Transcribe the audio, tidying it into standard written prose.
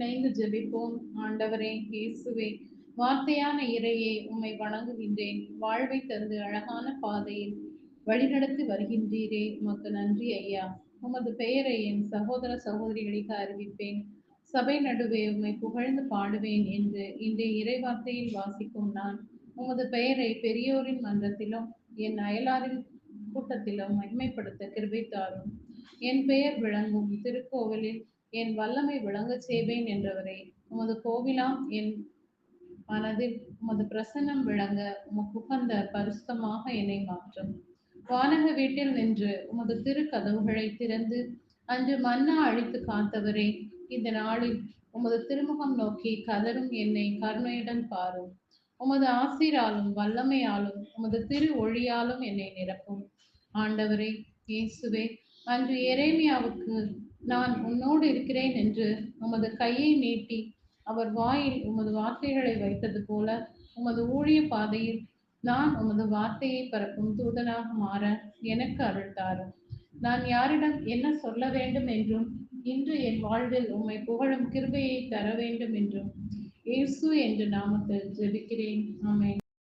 இணைந்து ஜெபிப்போம். ஆண்டவரே இயேசுவே, வார்த்தையான இறையே, உம்மை வணங்குகின்றேன். வாழ்வை தந்து அழகான பாதையில் வழிநடத்தி வருகின்றீரே, உமக்கு நன்றி ஐயா. உமது பெயரை என் சகோதர சகோதரிகளுக்கு அறிவிப்பேன். சபை நடுவே உம்மை புகழ்ந்து பாடுவேன் என்று இன்றைய இறைவார்த்தையில் வாசிக்கும் நான் உமது பெயரை பெரியோரின் மன்றத்திலும் என் அயலாரின் கூட்டத்திலும் மகிமைப்படுத்த கிருபை தாரும். என் பெயர் விளங்கும் திருக்கோவிலில் என் வல்லமை விளங்கச் செய்வேன் என்றவரே, உமது கோவிலாம் என் மனதில் உமது பிரசன்னம் விளங்க உமக்குகந்த பரிசுத்தமாக என்னை மாற்றும். வானக வீட்டில் நின்று உமது திருக்கதவுகளை திறந்து அன்று மன்னா அழித்து காத்தவரே, இந்த நாளில் உமது திருமுகம் நோக்கி கதரும் என்னை கருணையுடன் பாரும். உமது ஆசீராலும் வல்லமையாலும் உமது திரு ஒளியாலும் என்னை நிரப்பும். ஆண்டவரே இயேசுவே, அன்று எரேமியாவுக்கு நான் உன்னோடு இருக்கிறேன் என்று உமது கையை நீட்டி அவர் வாயில் உமது வார்த்தைகளை வைத்தது போல உமது ஊழிய பாதையில் நான் உமது வார்த்தையை பரப்பும் தூதனாக மாற எனக்கு அருள் தாரும். நான் யாரிடம் என்ன சொல்ல வேண்டும் என்றும் இன்று என் வாழ்வில் உம்மை புகழும் கிருபையை தர வேண்டும் என்றும் இயேசு என்ற நாமத்தில் ஜெபிக்கிறேன். ஆமென்.